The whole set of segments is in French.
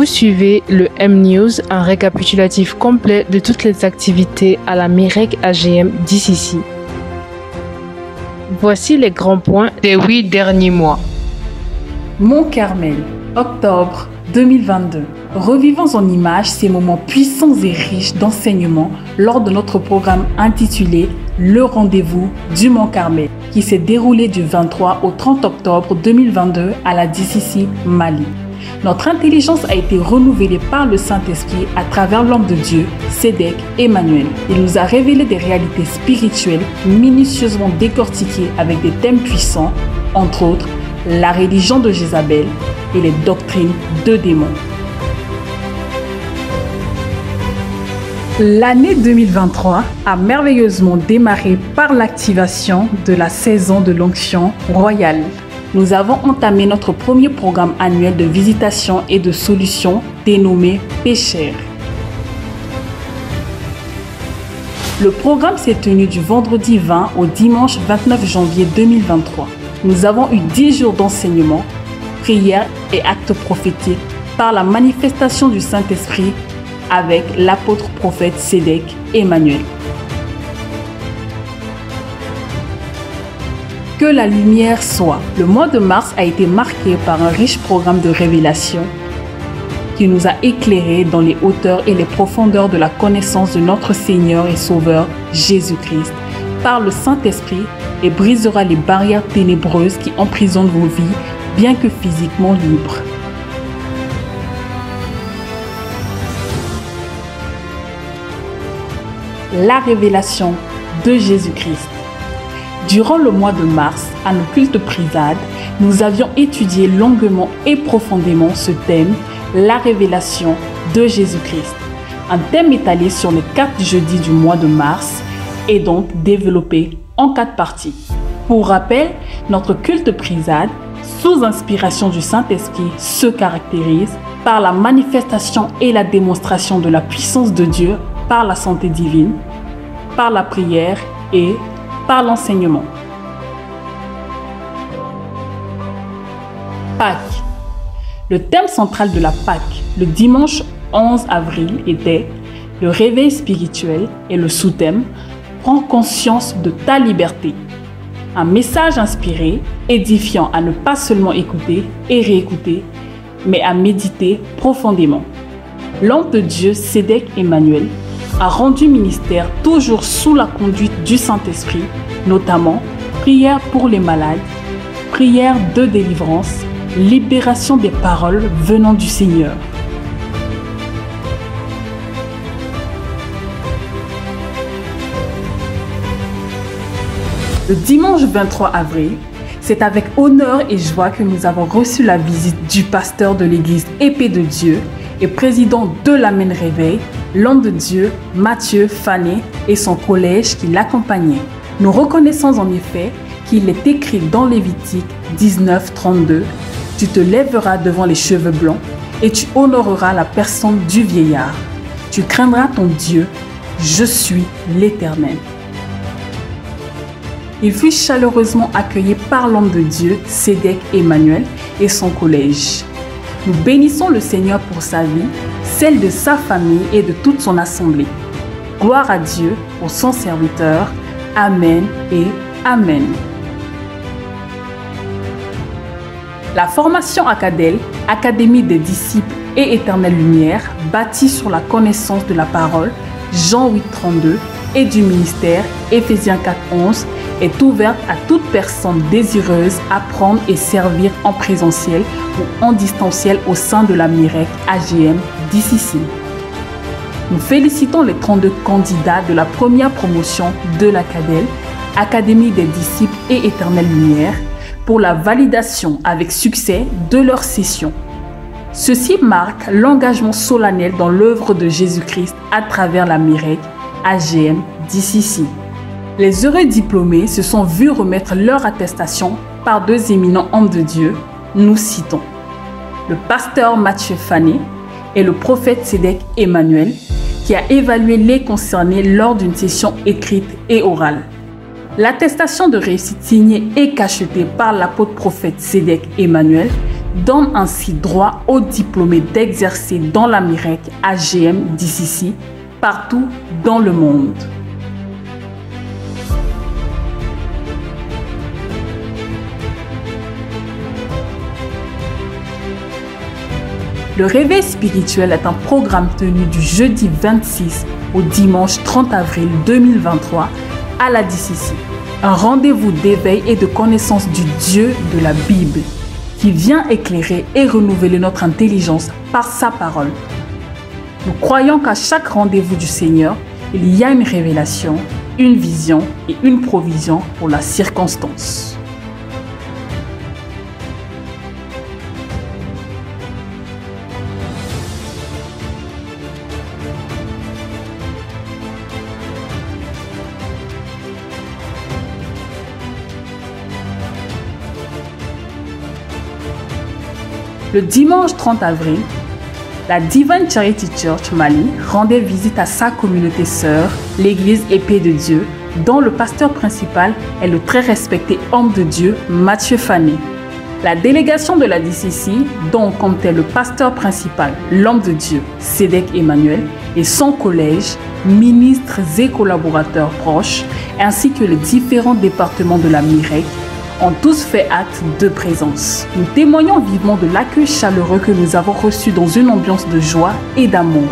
Vous suivez le M-News, un récapitulatif complet de toutes les activités à la MIREC AGM d'ICC. Voici les grands points des 8 derniers mois. Mont-Carmel, octobre 2022. Revivons en images ces moments puissants et riches d'enseignement lors de notre programme intitulé Le rendez-vous du Mont-Carmel, qui s'est déroulé du 23 au 30 octobre 2022 à la DCC Mali. Notre intelligence a été renouvelée par le Saint-Esprit à travers l'homme de Dieu, Sédek Emmanuel. Il nous a révélé des réalités spirituelles minutieusement décortiquées avec des thèmes puissants, entre autres la religion de Jézabel et les doctrines de démons. L'année 2023 a merveilleusement démarré par l'activation de la saison de l'onction royale. Nous avons entamé notre premier programme annuel de visitation et de solutions dénommé Pécheurs. Le programme s'est tenu du vendredi 20 au dimanche 29 janvier 2023. Nous avons eu 10 jours d'enseignement, prières et actes prophétiques par la manifestation du Saint-Esprit avec l'apôtre prophète Sédek Emmanuel. Que la lumière soit. Le mois de mars a été marqué par un riche programme de révélation qui nous a éclairés dans les hauteurs et les profondeurs de la connaissance de notre Seigneur et Sauveur Jésus-Christ par le Saint-Esprit et brisera les barrières ténébreuses qui emprisonnent vos vies, bien que physiquement libres. La révélation de Jésus-Christ. Durant le mois de mars, à nos cultes prisades, nous avions étudié longuement et profondément ce thème, la révélation de Jésus-Christ. Un thème étalé sur les 4 jeudis du mois de mars et donc développé en 4 parties. Pour rappel, notre culte prisade, sous inspiration du Saint-Esprit, se caractérise par la manifestation et la démonstration de la puissance de Dieu par la santé divine, par la prière et par l'enseignement. Pâques. Le thème central de la Pâques, le dimanche 11 avril, était le réveil spirituel et le sous-thème « Prends conscience de ta liberté ». Un message inspiré, édifiant à ne pas seulement écouter et réécouter, mais à méditer profondément. L'homme de Dieu, Sédek Emmanuel, a rendu ministère toujours sous la conduite du Saint-Esprit, notamment prière pour les malades, prière de délivrance, libération des paroles venant du Seigneur. Le dimanche 23 avril, c'est avec honneur et joie que nous avons reçu la visite du pasteur de l'église Épée de Dieu et président de l'Amen Réveil, l'homme de Dieu, Mathieu Fané, et son collège qui l'accompagnait. Nous reconnaissons en effet qu'il est écrit dans Lévitique 19:32 « Tu te lèveras devant les cheveux blancs et tu honoreras la personne du vieillard. Tu craindras ton Dieu, je suis l'Éternel. » Il fut chaleureusement accueilli par l'homme de Dieu, Sédek Emmanuel, et son collège. Nous bénissons le Seigneur pour sa vie, celle de sa famille et de toute son assemblée. Gloire à Dieu pour son serviteur. Amen et Amen. La formation Acadel, Académie des disciples et éternelle lumière, bâtie sur la connaissance de la parole, Jean 8:32, et du ministère, Éphésiens 4:11, est ouverte à toute personne désireuse d'apprendre et servir en présentiel ou en distanciel au sein de la MIREC AGM d'ICC. Nous félicitons les 32 candidats de la première promotion de l'Acadel, Académie des disciples et éternelle lumière, pour la validation avec succès de leur session. Ceci marque l'engagement solennel dans l'œuvre de Jésus-Christ à travers la MIREC AGM d'ICC. Les heureux diplômés se sont vus remettre leur attestation par 2 éminents hommes de Dieu. Nous citons le pasteur Mathieu Fané et le prophète Sédek Emmanuel, qui a évalué les concernés lors d'une session écrite et orale. L'attestation de réussite signée et cachetée par l'apôtre prophète Sédek Emmanuel donne ainsi droit aux diplômés d'exercer dans la MIREC AGM DCC partout dans le monde. Le réveil spirituel est un programme tenu du jeudi 26 au dimanche 30 avril 2023 à la DCC. Un rendez-vous d'éveil et de connaissance du Dieu de la Bible qui vient éclairer et renouveler notre intelligence par sa parole. Nous croyons qu'à chaque rendez-vous du Seigneur, il y a une révélation, une vision et une provision pour la circonstance. Le dimanche 30 avril, la Divine Charity Church Mali rendait visite à sa communauté sœur, l'église Épée de Dieu, dont le pasteur principal est le très respecté homme de Dieu, Mathieu Fané. La délégation de la DCC, dont comptait le pasteur principal, l'homme de Dieu, Sédek Emmanuel, et son collège, ministres et collaborateurs proches, ainsi que les différents départements de la MIREC, ont tous fait acte de présence. Nous témoignons vivement de l'accueil chaleureux que nous avons reçu dans une ambiance de joie et d'amour.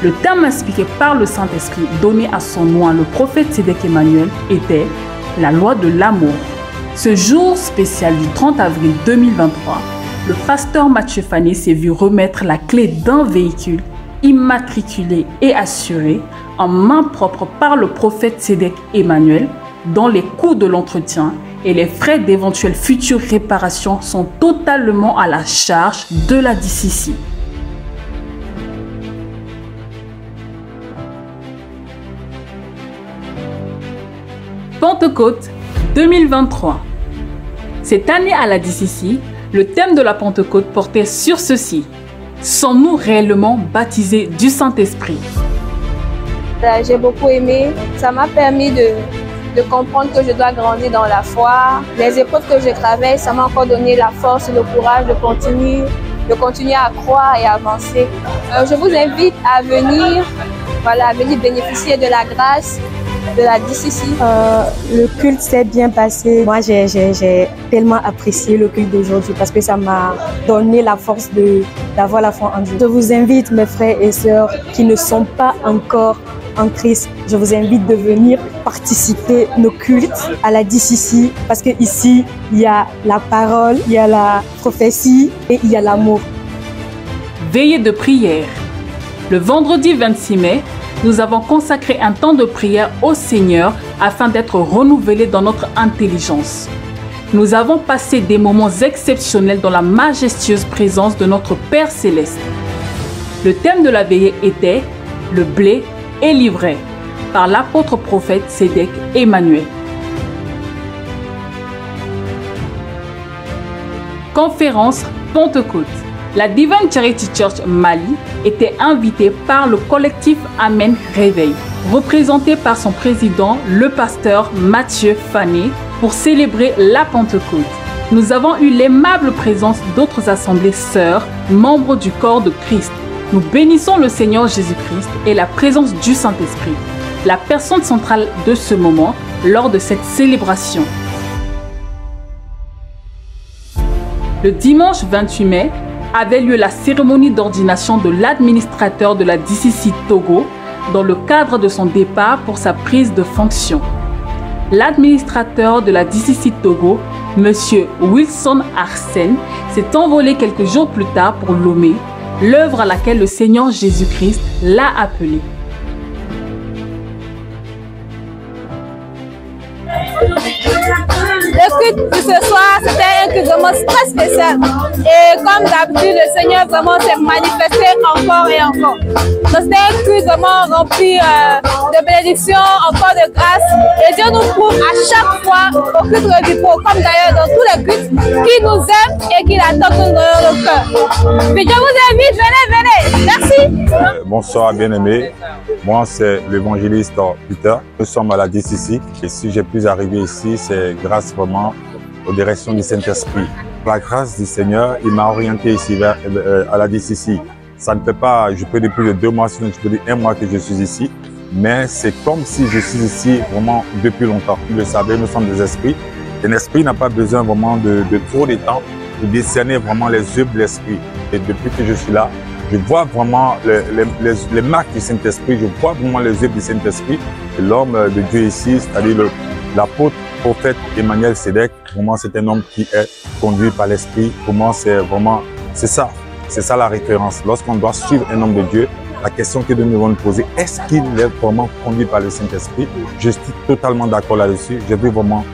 Le terme inspiré par le Saint-Esprit donné à son nom le prophète Sédek Emmanuel était « la loi de l'amour ». Ce jour spécial du 30 avril 2023, le pasteur Mathieu Fané s'est vu remettre la clé d'un véhicule immatriculé et assuré en main propre par le prophète Sédek Emmanuel, dont les coûts de l'entretien et les frais d'éventuelles futures réparations sont totalement à la charge de la DCC. Pentecôte 2023. Cette année à la DCC, le thème de la Pentecôte portait sur ceci. Sommes-nous réellement baptisés du Saint-Esprit? J'ai beaucoup aimé, ça m'a permis de comprendre que je dois grandir dans la foi. Les épreuves que je traverse, ça m'a encore donné la force et le courage de continuer à croire et avancer. Je vous invite à venir, venir bénéficier de la grâce de la DCC. Le culte s'est bien passé. Moi, j'ai tellement apprécié le culte d'aujourd'hui parce que ça m'a donné la force d'avoir la foi en Dieu. Je vous invite, mes frères et sœurs qui ne sont pas encore en Christ, je vous invite de venir participer nos cultes à la DCC parce qu'ici, il y a la parole, il y a la prophétie et il y a l'amour. Veillée de prière. Le vendredi 26 mai, nous avons consacré un temps de prière au Seigneur afin d'être renouvelés dans notre intelligence. Nous avons passé des moments exceptionnels dans la majestueuse présence de notre Père Céleste. Le thème de la veillée était « Le blé et l'ivraie » par l'apôtre prophète Sédek Emmanuel. Conférence Pentecôte. La Divine Charity Church Mali était invitée par le collectif Amen Réveil, représenté par son président, le pasteur Mathieu Fané, pour célébrer la Pentecôte. Nous avons eu l'aimable présence d'autres assemblées sœurs, membres du corps de Christ. Nous bénissons le Seigneur Jésus-Christ et la présence du Saint-Esprit, la personne centrale de ce moment lors de cette célébration. Le dimanche 28 mai avait lieu la cérémonie d'ordination de l'administrateur de la DCC Togo dans le cadre de son départ pour sa prise de fonction. L'administrateur de la DCC Togo, M. Wilson Arsène, s'est envolé quelques jours plus tard pour Lomé, l'œuvre à laquelle le Seigneur Jésus-Christ l'a appelé. Le culte de ce soir, c'était un culte vraiment très spécial. Et comme d'habitude, le Seigneur vraiment s'est manifesté encore et encore. Donc c'était un culte vraiment rempli de bénédictions, encore de grâce. Et Dieu nous prouve à chaque fois au culte du pot, comme d'ailleurs dans tous les cultes, qu'il nous aime et qu'il attend tout dans nos cœurs. Mais Dieu vous invite, venez, merci. Bonsoir bien-aimés, moi c'est l'évangéliste Peter. Nous sommes à la DCC et si j'ai pu arriver ici, c'est grâce vraiment aux directions du Saint-Esprit. Par la grâce du Seigneur, il m'a orienté ici à la DCC. Ça ne fait pas, je peux dire plus de 2 mois, sinon je peux dire 1 mois que je suis ici. Mais c'est comme si je suis ici vraiment depuis longtemps. Vous le savez, nous sommes des esprits. Un esprit n'a pas besoin vraiment de trop de temps pour discerner vraiment les œuvres de l'esprit. Et depuis que je suis là, je vois vraiment les marques du Saint-Esprit, je vois vraiment les œuvres du Saint-Esprit. L'homme de Dieu ici, c'est-à-dire l'apôtre, prophète Emmanuel Sédek, vraiment c'est un homme qui est conduit par l'Esprit. Comment c'est ça la référence. Lorsqu'on doit suivre un homme de Dieu, la question que nous devons nous poser, est-ce qu'il est vraiment conduit par le Saint-Esprit? Je suis totalement d'accord là-dessus. J'ai vu vraiment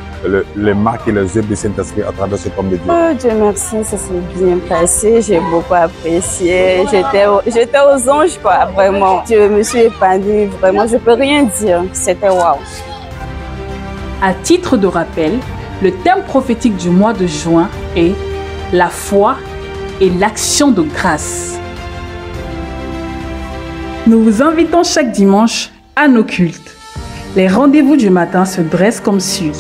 les marques et les œuvres du Saint-Esprit à travers cet homme de Dieu. Oh, Dieu merci, ça s'est bien passé. J'ai beaucoup apprécié. J'étais aux anges, quoi, vraiment. Je me suis épanouie, vraiment. Je peux rien dire. C'était waouh. À titre de rappel, le thème prophétique du mois de juin est la foi et l'action de grâce. Nous vous invitons chaque dimanche à nos cultes. Les rendez-vous du matin se dressent comme suit.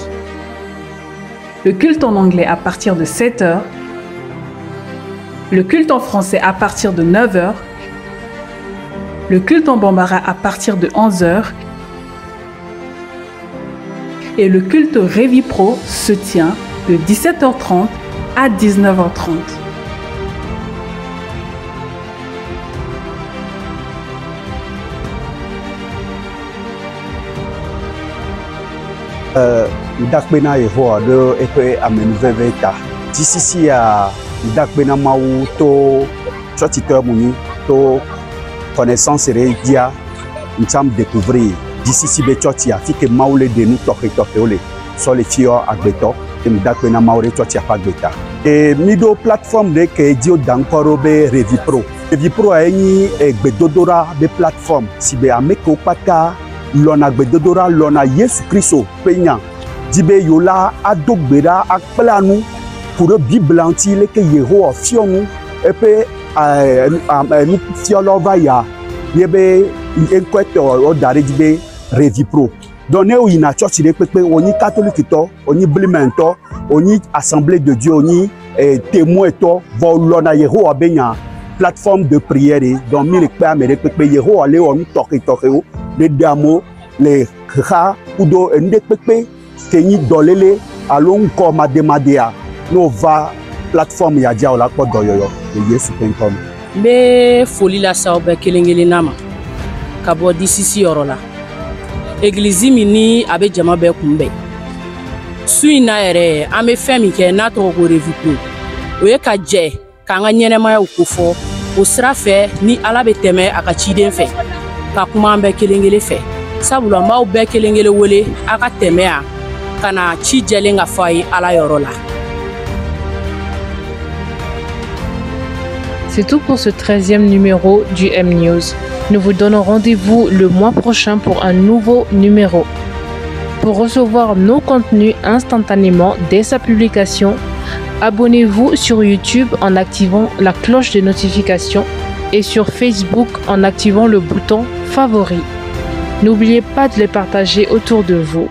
Le culte en anglais à partir de 7 h, le culte en français à partir de 9 h, le culte en bambara à partir de 11 h et le culte Révi Pro se tient de 17 h 30 à 19 h 30. Ndakbena Yehowa de epe amenuveveta. DCC a ndakbena mau to chotiteur muni to connaissance redia ncham découvrir. DCC be chotia fike maule de nous toke ole sur les fio agbeto et ndakbena maure chotia pagbeta. Et mido plateforme de ke dio dankoro be Révi Pro. Révi Pro a ni egbedodora be plateforme si be ameko pata lona gbedodora lona Yesu Christo penya dibe yola adogbera akplanu pour le Bible anti le ke Yehowa fionu epe nu fiolo vaya yebe enkwete o dare dibe Révi Pro donné o ina church de pepe oni catholique to oni blimento oni assemblée de Dieu oni témoin to volona Yehowa benya plateforme de prière donc mi le pe amere pepe Yehowa le on toke o les damo les kha udo ende pepe kenyi dolele alon ko mademadea no va plateforme ya dia ola ko doyoyo de yesu.com be foli la saobe kelengele nama kabo DCC yorola église mini abe jama be kumbe suina ere ame femi ke na to ko Révi Pro oye ka je ka nga nyenema ya ukofo o sra fe ni ala be teme aka chiden fe ka kuma be kelengele fe sabula maw be kelengele wole aka teme a kana chi jelenga fay ala yorola. C'est tout pour ce 13e numéro du M-News. Nous vous donnons rendez-vous le mois prochain pour un nouveau numéro. Pour recevoir nos contenus instantanément dès sa publication, abonnez-vous sur YouTube en activant la cloche de notification et sur Facebook en activant le bouton favori. N'oubliez pas de les partager autour de vous.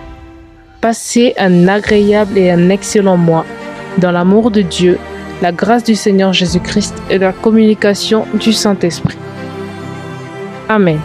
Passez un agréable et un excellent mois dans l'amour de Dieu, la grâce du Seigneur Jésus-Christ et la communication du Saint-Esprit. Amen.